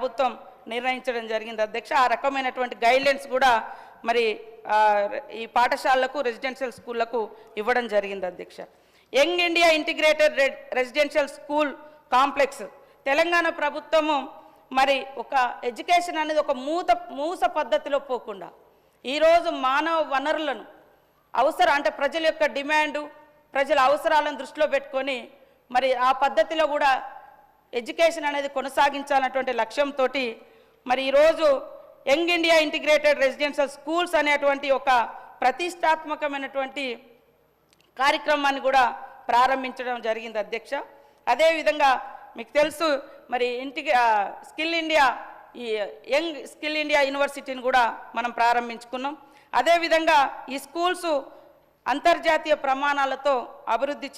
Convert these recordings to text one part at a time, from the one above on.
ప్రభుత్వం నిర్ణయించడం జరిగింది అధ్యక్ష. ఆ రకమైనటువంటి గైడ్లైన్స్ కూడా మరి ఈ పాఠశాలలకు రెసిడెన్షియల్ స్కూళ్లకు ఇవ్వడం జరిగింది అధ్యక్ష. Young India integrated residential school complex Telangana ప్రభుత్వము మరి ఒక ఎడ్యుకేషన్ అనేది ఒక మూస పద్ధతిలో పోకుండా ఈరోజు మానవ వనరులను అంటే ప్రజల యొక్క డిమాండు, ప్రజల అవసరాలను దృష్టిలో పెట్టుకొని మరి ఆ పద్ధతిలో కూడా ఎడ్యుకేషన్ అనేది కొనసాగించాలన్నటువంటి లక్ష్యంతో మరి ఈరోజు young India integrated residential schools అనేటువంటి ఒక ప్రతిష్టాత్మకమైనటువంటి కార్యక్రమాన్ని కూడా ప్రారంభించడం జరిగింది అధ్యక్ష. అదేవిధంగా మీకు తెలుసు మరి స్కిల్ ఇండియా ఈ యంగ్ స్కిల్ ఇండియా యూనివర్సిటీని కూడా మనం ప్రారంభించుకున్నాం. అదేవిధంగా ఈ స్కూల్స్ అంతర్జాతీయ ప్రమాణాలతో అభివృద్ధి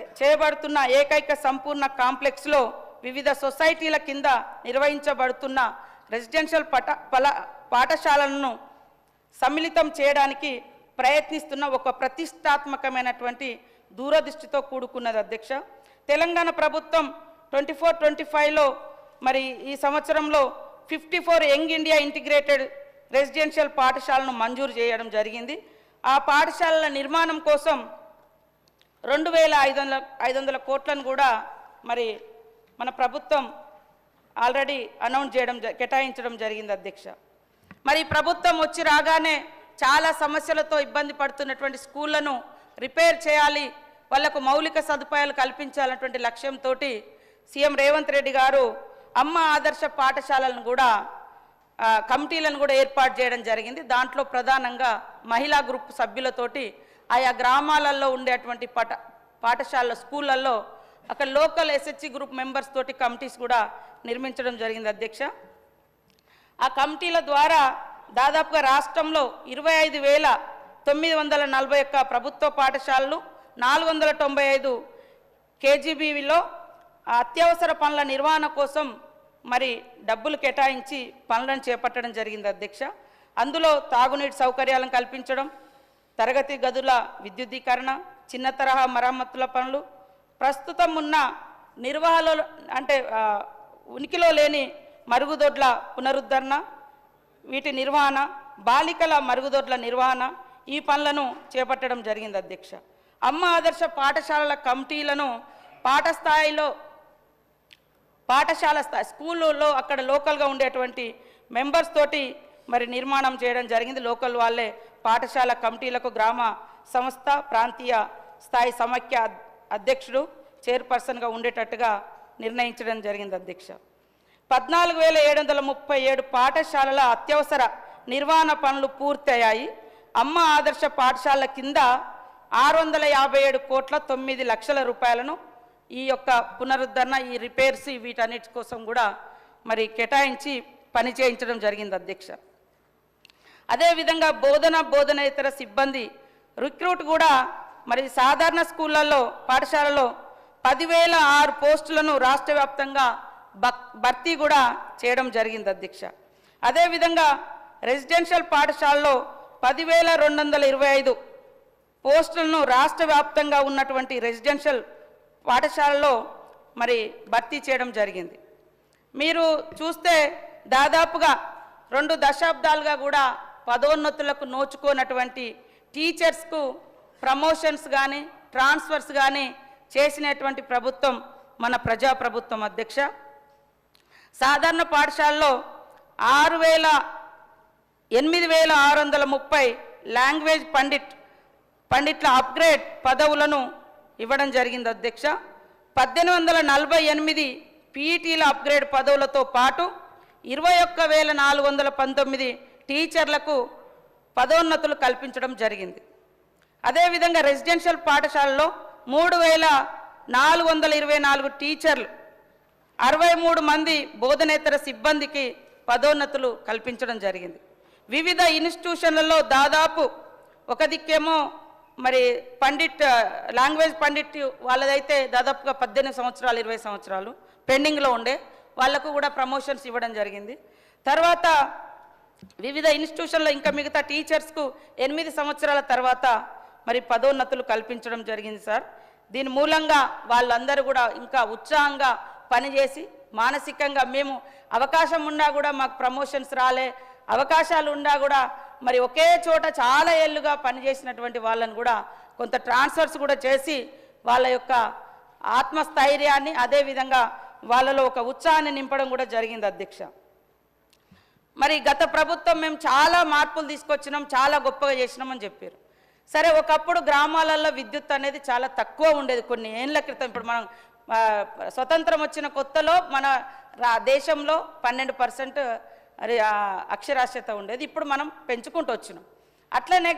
చేయబడుతున్న ఏకైక సంపూర్ణ కాంప్లెక్స్లో వివిధ సొసైటీల కింద నిర్వహించబడుతున్న రెసిడెన్షియల్ పాఠశాలలను సమ్మిళితం చేయడానికి ప్రయత్నిస్తున్న ఒక ప్రతిష్టాత్మకమైనటువంటి దూరదృష్టితో కూడుకున్నది అధ్యక్ష. తెలంగాణ ప్రభుత్వం 24-25లో మరి ఈ సంవత్సరంలో 54 యంగ్ ఇండియా ఇంటిగ్రేటెడ్ రెసిడెన్షియల్ పాఠశాలను మంజూరు చేయడం జరిగింది. ఆ పాఠశాలల నిర్మాణం కోసం 2500 కోట్లను కూడా మరి మన ప్రభుత్వం ఆల్రెడీ కేటాయించడం జరిగింది అధ్యక్ష. మరి ప్రభుత్వం వచ్చి రాగానే చాలా సమస్యలతో ఇబ్బంది పడుతున్నటువంటి స్కూళ్లను రిపేర్ చేయాలి, వాళ్లకు మౌలిక సదుపాయాలు కల్పించాలన్నటువంటి లక్ష్యంతో సీఎం రేవంత్ రెడ్డి గారు అమ్మ ఆదర్శ పాఠశాలను కూడా కమిటీలను కూడా ఏర్పాటు చేయడం జరిగింది. దాంట్లో ప్రధానంగా మహిళా గ్రూప్ సభ్యులతోటి ఆయా గ్రామాలలో ఉండేటువంటి పాఠశాల స్కూళ్ళల్లో అక్కడ లోకల్ ఎస్హెచ్సి గ్రూప్ మెంబర్స్ తోటి కమిటీస్ కూడా నిర్మించడం జరిగింది అధ్యక్ష. ఆ కమిటీల ద్వారా దాదాపుగా రాష్ట్రంలో 25,941 ప్రభుత్వ పాఠశాలలు, 495 కేజీబీలో అత్యవసర పనుల నిర్వహణ కోసం మరి డబ్బులు కేటాయించి పనులను చేపట్టడం జరిగింది అధ్యక్ష. అందులో తాగునీటి సౌకర్యాలను కల్పించడం, తరగతి గదుల విద్యుద్దీకరణ, చిన్న తరహా మరమ్మతుల పనులు, ప్రస్తుతం ఉన్న నిర్వహణలో ఉనికిలో లేని మరుగుదొడ్ల పునరుద్ధరణ, వీటి నిర్వహణ, బాలికల మరుగుదొడ్ల నిర్వహణ, ఈ పనులను చేపట్టడం జరిగింది అధ్యక్ష. అమ్మ ఆదర్శ పాఠశాలల కమిటీలను పాఠశాల స్థాయి స్కూళ్ళలో అక్కడ లోకల్గా ఉండేటువంటి మెంబర్స్ తోటి మరి నిర్మాణం చేయడం జరిగింది. లోకల్ వాళ్ళే పాఠశాల కమిటీలకు గ్రామ సంస్థ ప్రాంతీయ స్థాయి సమైక్య అధ్యక్షుడు చైర్పర్సన్గా ఉండేటట్టుగా నిర్ణయించడం జరిగింది అధ్యక్ష. 14,737 పాఠశాలల అత్యవసర నిర్వహణ పనులు పూర్తయ్యాయి. అమ్మ ఆదర్శ పాఠశాలల కింద 657,9,00,000 రూపాయలను ఈ యొక్క పునరుద్ధరణ, ఈ రిపేర్స్, వీటన్నిటి కోసం కూడా మరి కేటాయించి పని చేయించడం జరిగింది అధ్యక్ష. అదేవిధంగా బోధనేతర సిబ్బంది రిక్రూట్ కూడా మరి సాధారణ స్కూళ్ళల్లో పాఠశాలలో 10,006 పోస్టులను రాష్ట్ర వ్యాప్తంగా భర్తీ కూడా చేయడం జరిగింది అధ్యక్ష. అదేవిధంగా రెసిడెన్షియల్ పాఠశాలలో 10,225 పోస్టులను రాష్ట్ర వ్యాప్తంగా ఉన్నటువంటి రెసిడెన్షియల్ పాఠశాలలో మరి భర్తీ చేయడం జరిగింది. మీరు చూస్తే దాదాపుగా 2 దశాబ్దాలుగా కూడా పదోన్నతులకు నోచుకోనటువంటి టీచర్స్కు ప్రమోషన్స్ కానీ ట్రాన్స్ఫర్స్ కానీ చేసినటువంటి ప్రభుత్వం మన ప్రజాప్రభుత్వం అధ్యక్ష. సాధారణ పాఠశాలలో 8,630 లాంగ్వేజ్ పండిట్ల అప్గ్రేడ్ పదవులను ఇవ్వడం జరిగింది అధ్యక్ష. 1,848 పీఈటీల అప్గ్రేడ్ పదవులతో పాటు 21,419 టీచర్లకు పదోన్నతులు కల్పించడం జరిగింది. అదేవిధంగా రెసిడెన్షియల్ పాఠశాలలో 3,424 టీచర్లు, 63 మంది బోధనేతర సిబ్బందికి పదోన్నతులు కల్పించడం జరిగింది. వివిధ ఇన్స్టిట్యూషన్లలో దాదాపు ఒక దిక్కేమో మరి లాంగ్వేజ్ పండిట్ వాళ్ళదైతే దాదాపుగా 18 సంవత్సరాలు 20 సంవత్సరాలు పెండింగ్లో ఉండే వాళ్లకు కూడా ప్రమోషన్స్ ఇవ్వడం జరిగింది. తర్వాత వివిధ ఇన్స్టిట్యూషన్లో ఇంకా మిగతా టీచర్స్కు 8 సంవత్సరాల తర్వాత మరి పదోన్నతులు కల్పించడం జరిగింది సార్. దీని మూలంగా వాళ్ళందరూ కూడా ఇంకా ఉత్సాహంగా పనిచేసి మానసికంగా మేము అవకాశం ఉన్నా కూడా మాకు ప్రమోషన్స్ రాలే, అవకాశాలు ఉన్నా కూడా మరి ఒకే చోట చాలా ఏళ్ళుగా పనిచేసినటువంటి వాళ్ళని కూడా కొంత ట్రాన్స్ఫర్స్ కూడా చేసి వాళ్ళ యొక్క ఆత్మస్థైర్యాన్ని అదేవిధంగా వాళ్ళలో ఒక ఉత్సాహాన్ని నింపడం కూడా జరిగింది అధ్యక్ష. మరి గత ప్రభుత్వం మేము చాలా మార్పులు తీసుకొచ్చినాం, చాలా గొప్పగా చేసినామని చెప్పారు. సరే, ఒకప్పుడు గ్రామాలలో విద్యుత్ అనేది చాలా తక్కువ ఉండేది కొన్ని ఏళ్ళ క్రితం. ఇప్పుడు మనం స్వతంత్రం వచ్చిన కొత్తలో మన దేశంలో 12% అక్షరాస్యత ఉండేది. ఇప్పుడు మనం పెంచుకుంటూ వచ్చినాం. అట్లనే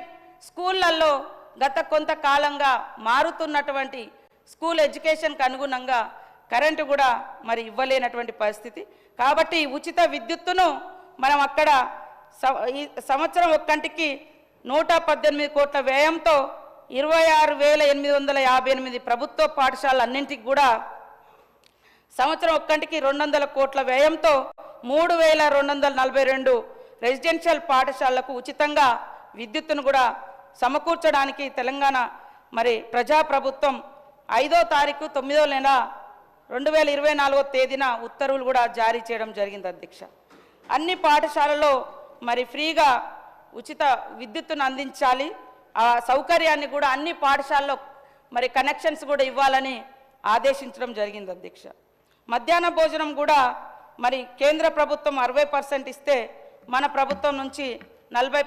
స్కూళ్ళల్లో గత కొంతకాలంగా మారుతున్నటువంటి స్కూల్ ఎడ్యుకేషన్కి అనుగుణంగా కరెంటు కూడా మరి ఇవ్వలేనటువంటి పరిస్థితి. కాబట్టి ఉచిత విద్యుత్తును మనం అక్కడ ఈ సంవత్సరం ఒక్కంటికి 118 కోట్ల వ్యయంతో 26,858 ప్రభుత్వ పాఠశాలన్నింటికి కూడా సంవత్సరం ఒక్కంటికి 200 కోట్ల వ్యయంతో 3,242 రెసిడెన్షియల్ పాఠశాలలకు ఉచితంగా విద్యుత్తును కూడా సమకూర్చడానికి తెలంగాణ మరి ప్రజాప్రభుత్వం 5వ తారీఖు 9వ నెల 2024వ తేదీన ఉత్తర్వులు కూడా జారీ చేయడం జరిగింది అధ్యక్ష. అన్ని పాఠశాలలో మరి ఫ్రీగా ఉచిత విద్యుత్తును అందించాలి, ఆ సౌకర్యాన్ని కూడా అన్ని పాఠశాలలో మరి కనెక్షన్స్ కూడా ఇవ్వాలని ఆదేశించడం జరిగింది అధ్యక్ష. మధ్యాహ్న భోజనం కూడా మరి కేంద్ర ప్రభుత్వం 60% ఇస్తే మన ప్రభుత్వం నుంచి 40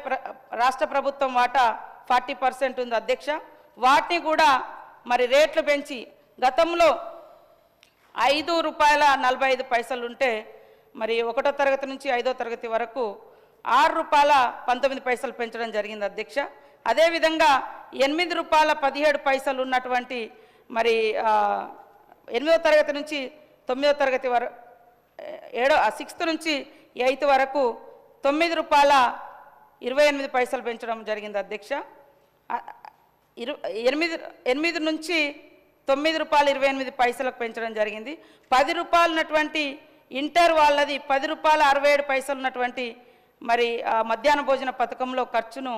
రాష్ట్ర ప్రభుత్వం వాటా 40% ఉంది అధ్యక్ష. వాటిని కూడా మరి రేట్లు పెంచి గతంలో ₹5.45 ఉంటే మరి 1వ తరగతి నుంచి 5వ తరగతి వరకు ₹6.19 పెంచడం జరిగింది అధ్యక్ష. అదేవిధంగా ₹8.17 ఉన్నటువంటి మరి 8వ తరగతి నుంచి 9వ తరగతి వరకు 6th నుంచి 8th వరకు ₹9.28 పెంచడం జరిగింది అధ్యక్ష. 8 నుంచి ₹9.28 పెంచడం జరిగింది. ₹10 ఉన్నటువంటి ఇంటర్ వాళ్ళది ₹10.67 ఉన్నటువంటి మరి మధ్యాహ్న భోజన పథకంలో ఖర్చును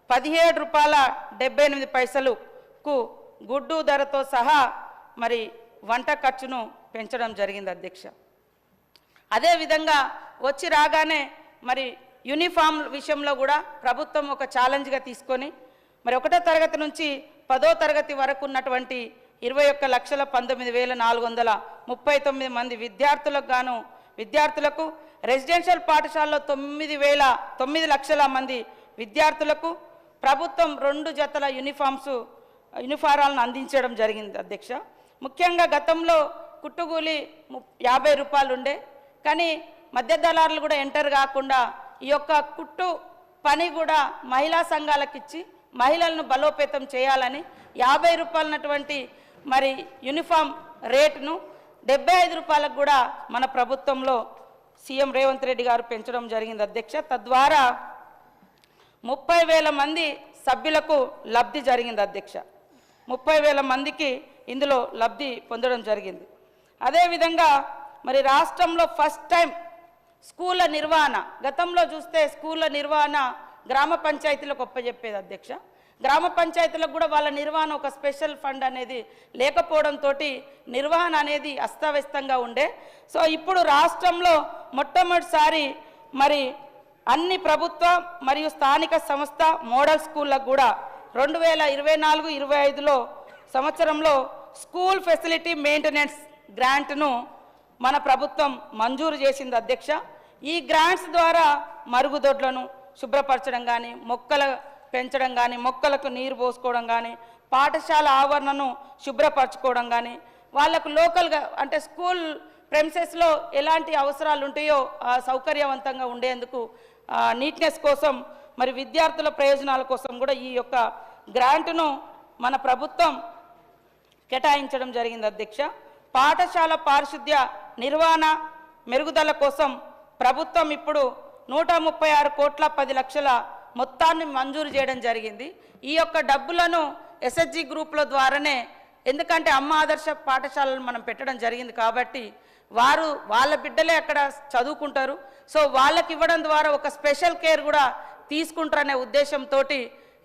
₹17.78కు గుడ్డు ధరతో సహా మరి వంట ఖర్చును పెంచడం జరిగింది అధ్యక్ష. అదేవిధంగా వచ్చి రాగానే మరి యూనిఫామ్ విషయంలో కూడా ప్రభుత్వం ఒక ఛాలెంజ్గా తీసుకొని మరి 1వ తరగతి నుంచి 10వ తరగతి వరకు ఉన్నటువంటి 21,19,439 మంది విద్యార్థులకు రెసిడెన్షియల్ పాఠశాలలో 9 లక్షల మంది విద్యార్థులకు ప్రభుత్వం 2 జతల యూనిఫారాలను అందించడం జరిగింది అధ్యక్ష. ముఖ్యంగా గతంలో కుట్టుగూలి ₹50 ఉండే, కానీ మధ్య దళారులు కూడా ఎంటర్ కాకుండా ఈ యొక్క కుట్టు పని కూడా మహిళా సంఘాలకు ఇచ్చి మహిళలను బలోపేతం చేయాలని ₹50 ఉన్నటువంటి మరి యూనిఫామ్ రేటును ₹75 కూడా మన ప్రభుత్వంలో సీఎం రేవంత్ రెడ్డి గారు పెంచడం జరిగింది అధ్యక్ష. తద్వారా 30,000 మంది సభ్యులకు లబ్ధి జరిగింది అధ్యక్ష. 30,000 మందికి ఇందులో లబ్ధి పొందడం జరిగింది. అదేవిధంగా మరి రాష్ట్రంలో ఫస్ట్ టైం స్కూళ్ళ నిర్వహణ, గతంలో చూస్తే స్కూళ్ళ నిర్వహణ గ్రామ పంచాయతీలకు ఒప్పజెప్పేది అధ్యక్ష. గ్రామ పంచాయతీలకు కూడా వాళ్ళ నిర్వహణ ఒక స్పెషల్ ఫండ్ అనేది లేకపోవడంతో నిర్వహణ అనేది అస్తవ్యస్తంగా ఉండే. సో ఇప్పుడు రాష్ట్రంలో మొట్టమొదటిసారి మరి అన్ని ప్రభుత్వ మరియు స్థానిక సంస్థ మోడల్ స్కూళ్ళకు కూడా 2024-25లో సంవత్సరంలో స్కూల్ ఫెసిలిటీ మెయింటెనెన్స్ గ్రాంట్ను మన ప్రభుత్వం మంజూరు చేసింది అధ్యక్ష. ఈ గ్రాంట్స్ ద్వారా మరుగుదొడ్లను శుభ్రపరచడం కానీ, మొక్కల పెంచడం కానీ, మొక్కలకు నీరు పోసుకోవడం కానీ, పాఠశాల ఆవరణను శుభ్రపరచుకోవడం కానీ, వాళ్ళకు లోకల్గా అంటే స్కూల్ ప్రెమిసెస్లో ఎలాంటి అవసరాలు ఉంటాయో సౌకర్యవంతంగా ఉండేందుకు నీట్నెస్ కోసం మరి విద్యార్థుల ప్రయోజనాల కోసం కూడా ఈ యొక్క గ్రాంట్ను మన ప్రభుత్వం కేటాయించడం జరిగింది అధ్యక్ష. పాఠశాల పారిశుద్ధ్య నిర్వహణ మెరుగుదల కోసం ప్రభుత్వం ఇప్పుడు 136 కోట్ల 10 లక్షల మొత్తాన్ని మంజూరు చేయడం జరిగింది. ఈ యొక్క డబ్బులను ఎస్ఎస్జి గ్రూపుల ద్వారానే, ఎందుకంటే అమ్మ ఆదర్శ పాఠశాలలు మనం పెట్టడం జరిగింది కాబట్టి వాళ్ళ బిడ్డలే అక్కడ చదువుకుంటారు. సో వాళ్ళకి ఇవ్వడం ద్వారా ఒక స్పెషల్ కేర్ కూడా తీసుకుంటారనే ఉద్దేశంతో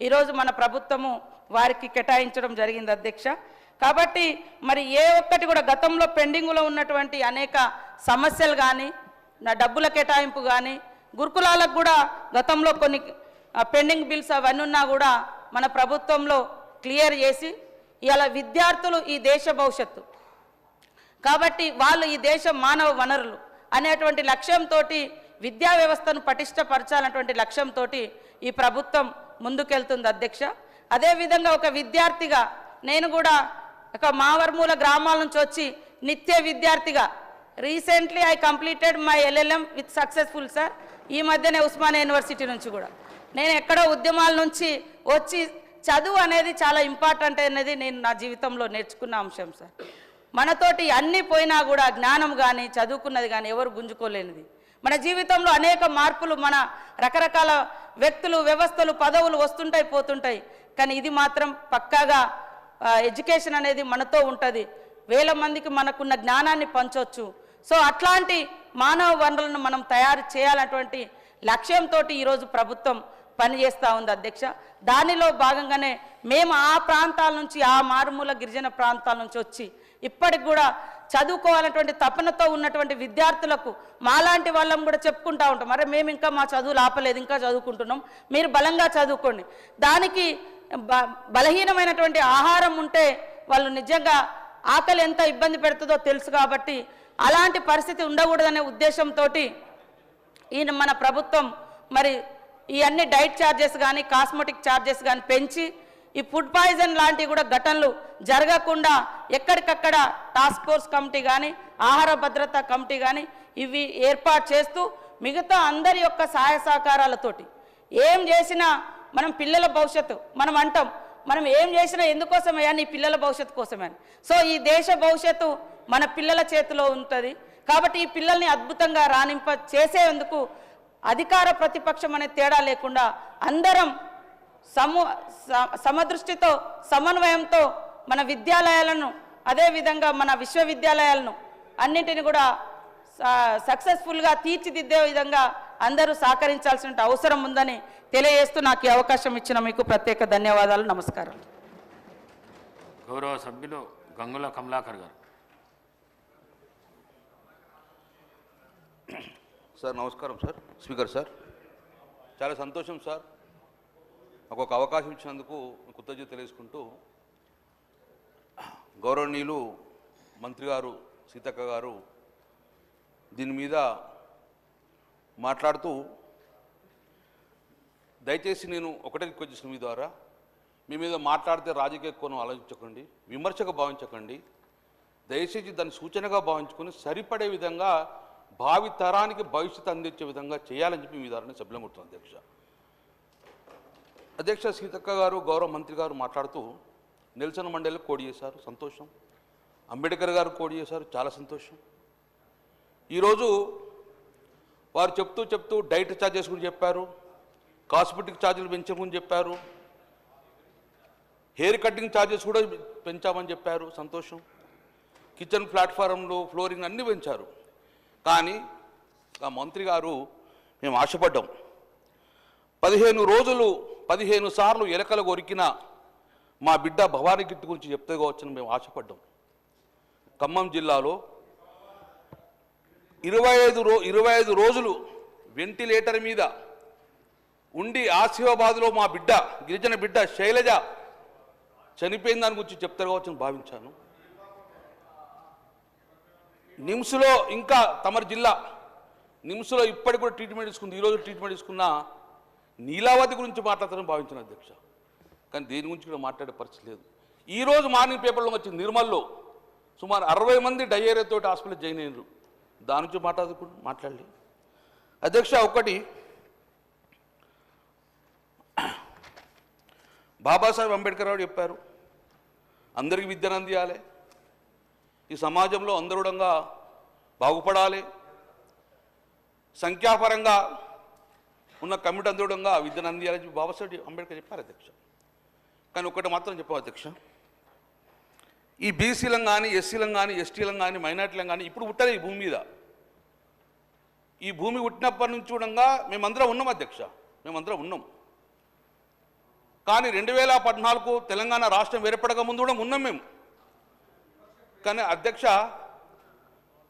ఈరోజు మన ప్రభుత్వము వారికి కేటాయించడం జరిగింది అధ్యక్ష. కాబట్టి మరి ఏ ఒక్కటి కూడా గతంలో పెండింగ్లో ఉన్నటువంటి అనేక సమస్యలు కానీ నా డబ్బుల కేటాయింపు కానీ గురుకులాలకు కూడా గతంలో కొన్ని పెండింగ్ బిల్స్ అవన్నీ ఉన్నా కూడా మన ప్రభుత్వంలో క్లియర్ చేసి ఇలా విద్యార్థులు ఈ దేశ భవిష్యత్తు కాబట్టి వాళ్ళు ఈ దేశ మానవ వనరులు అనేటువంటి లక్ష్యంతో విద్యా వ్యవస్థను పటిష్టపరచాలన్నటువంటి లక్ష్యంతో ఈ ప్రభుత్వం ముందుకెళ్తుంది అధ్యక్ష. అదేవిధంగా ఒక విద్యార్థిగా నేను కూడా ఒక మావర్మూల గ్రామాల నుంచి వచ్చి నిత్య విద్యార్థిగా recently I completed my LLM with successful sir. ఈ మధ్యనే ఉస్మానియా యూనివర్సిటీ నుంచి కూడా నేను ఎక్కడో ఉద్యమాల నుంచి వచ్చి చదువు అనేది చాలా ఇంపార్టెంట్ అనేది నేను నా జీవితంలో నేర్చుకున్న అంశం సార్. మనతోటి అన్నీ పోయినా కూడా జ్ఞానం కానీ చదువుకున్నది కానీ ఎవరు గుంజుకోలేనిది. మన జీవితంలో అనేక మార్పులు మన రకరకాల వ్యక్తులు వ్యవస్థలు పదవులు వస్తుంటాయి పోతుంటాయి కానీ ఇది మాత్రం పక్కాగా ఎడ్యుకేషన్ అనేది మనతో ఉంటుంది. వేల మందికి మనకున్న జ్ఞానాన్ని పంచవచ్చు. సో అట్లాంటి మానవ వనరులను మనం తయారు చేయాలన్నటువంటి లక్ష్యంతో ఈరోజు ప్రభుత్వం పనిచేస్తూ ఉంది అధ్యక్ష. దానిలో భాగంగానే మేము ఆ ప్రాంతాల నుంచి ఆ మారుమూల గిరిజన ప్రాంతాల నుంచి వచ్చి ఇప్పటికి కూడా చదువుకోవాలన్నటువంటి తపనతో ఉన్నటువంటి విద్యార్థులకు మాలాంటి వాళ్ళం కూడా చెప్పుకుంటూ ఉంటాం, అరే మేము ఇంకా మా చదువులు ఆపలేదు, ఇంకా చదువుకుంటున్నాం, మీరు బలంగా చదువుకోండి. దానికి బలహీనమైనటువంటి ఆహారం ఉంటే వాళ్ళు నిజంగా ఆకలి ఎంత ఇబ్బంది పెడుతుందో తెలుసు కాబట్టి అలాంటి పరిస్థితి ఉండకూడదనే ఉద్దేశంతో ఈయన మన ప్రభుత్వం మరి ఈ అన్ని డైట్ ఛార్జెస్ కానీ కాస్మెటిక్ ఛార్జెస్ కానీ పెంచి ఈ ఫుడ్ పాయిజన్ లాంటివి కూడా ఘటనలు జరగకుండా ఎక్కడికక్కడ టాస్క్ ఫోర్స్ కమిటీ కానీ ఆహార భద్రతా కమిటీ కానీ ఇవి ఏర్పాటు చేస్తూ మిగతా అందరి యొక్క సహాయ సహకారాలతోటి ఏం చేసినా మనం పిల్లల భవిష్యత్తు మనం అంటాం, మనం ఏం చేసినా ఎందుకోసమయ్యా నీ పిల్లల భవిష్యత్తు కోసమే. సో ఈ దేశ భవిష్యత్తు మన పిల్లల చేతిలో ఉంటుంది కాబట్టి ఈ పిల్లల్ని అద్భుతంగా రాణింప చేసేందుకు అధికార ప్రతిపక్షం అనే తేడా లేకుండా అందరం సమదృష్టితో సమన్వయంతో మన విద్యాలయాలను అదేవిధంగా మన విశ్వవిద్యాలయాలను అన్నింటిని కూడా సక్సెస్ఫుల్గా తీర్చిదిద్దే విధంగా అందరూ సహకరించాల్సిన అవసరం ఉందని తెలియజేస్తూ నాకు ఈ అవకాశం ఇచ్చిన మీకు ప్రత్యేక ధన్యవాదాలు. నమస్కారం. గౌరవ సభ్యులు గంగుల కమలాకర్ గారు. సార్ నమస్కారం సార్. స్పీకర్ సార్, చాలా సంతోషం సార్, నాకు ఒక అవకాశం ఇచ్చినందుకు కృతజ్ఞత తెలియజేసుకుంటూ గౌరవనీయులు మంత్రి గారు సీతక్క గారు దీని మీద మాట్లాడుతూ దయచేసి నేను ఒకటే రిక్వెస్ట్ చేసిన మీ ద్వారా మీ మీద మాట్లాడితే రాజకీయ కోణం ఆలోచించకండి, విమర్శగా భావించకండి, దయచేసి దాన్ని సూచనగా భావించుకొని సరిపడే విధంగా భావి తరానికి భవిష్యత్తు అందించే విధంగా చేయాలని చెప్పి మీ ద్వారా సభ్యులం కొడుతున్నాను. అధ్యక్ష సీతక్క గారు గౌరవ మంత్రి గారు మాట్లాడుతూ నెల్సన్ మండేలా కోడి చేశారు, సంతోషం. అంబేద్కర్ గారు కోడి చేశారు, చాలా సంతోషం. ఈరోజు వారు చెప్తూ డైట్ ఛార్జెస్ గురించి చెప్పారు, కాస్మెటిక్ ఛార్జీలు పెంచమని చెప్పారు, హెయిర్ కటింగ్ ఛార్జెస్ కూడా పెంచామని చెప్పారు, సంతోషం. కిచెన్ ప్లాట్ఫారంలు ఫ్లోరింగ్ అన్నీ పెంచారు. కానీ ఆ మంత్రి గారు మేము ఆశపడ్డాం, 15 రోజులు 15 సార్లు ఎలకలు కొరికిన మా బిడ్డ భవానీ గిట్టు గురించి చెప్తే కావచ్చని మేము ఆశపడ్డాం. ఖమ్మం జిల్లాలో 25 రోజులు వెంటిలేటర్ మీద ఉండి ఆసిఫాబాద్లో మా బిడ్డ గిరిజన బిడ్డ శైలజ చనిపోయిన దాని గురించి చెప్తారు కావచ్చని భావించాను. నిమ్స్లో ఇంకా తమరి జిల్లా నిమ్స్లో ఇప్పటికి కూడా ట్రీట్మెంట్ తీసుకుంది, ఈరోజు ట్రీట్మెంట్ తీసుకున్న నీలావతి గురించి మాట్లాడతారని భావించిన అధ్యక్ష. కానీ దేని గురించి కూడా మాట్లాడే పరిస్థితి లేదు. ఈరోజు మార్నింగ్ పేపర్లో వచ్చింది నిర్మల్లో సుమారు 60 మంది డయేరియాతో హాస్పిటల్ జాయిన్ అయ్యారు, దాని నుంచి మాట్లాడలేదు అధ్యక్ష. ఒకటి బాబాసాహెబ్ అంబేద్కర్ గారు చెప్పారు, అందరికీ విద్యను అందియాలి, ఈ సమాజంలో అందరుడంగా బాగుపడాలి, సంఖ్యాపరంగా ఉన్న కమిటీ అందరుడంగా విద్యను అందియాలని బాబాసాహెబ్ అంబేద్కర్ చెప్పారు అధ్యక్ష. కానీ ఒకటి మాత్రం చెప్పాం అధ్యక్ష, ఈ బీసీలను కానీ ఎస్సీలను కానీ ఎస్టీలను కానీ మైనార్టీలను కానీ ఇప్పుడు పుట్టారు ఈ భూమి మీద. ఈ భూమి పుట్టినప్పటి నుంచి కూడా మేమందరం ఉన్నాం అధ్యక్ష, మేమందరం ఉన్నాం. కానీ 2014 తెలంగాణ రాష్ట్రం ఏర్పడక ముందు కూడా ఉన్నాం మేము. కానీ అధ్యక్ష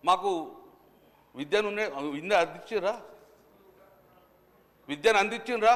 మాకు విద్యను అందించిర్రా? విద్యను అందించిండ్రా?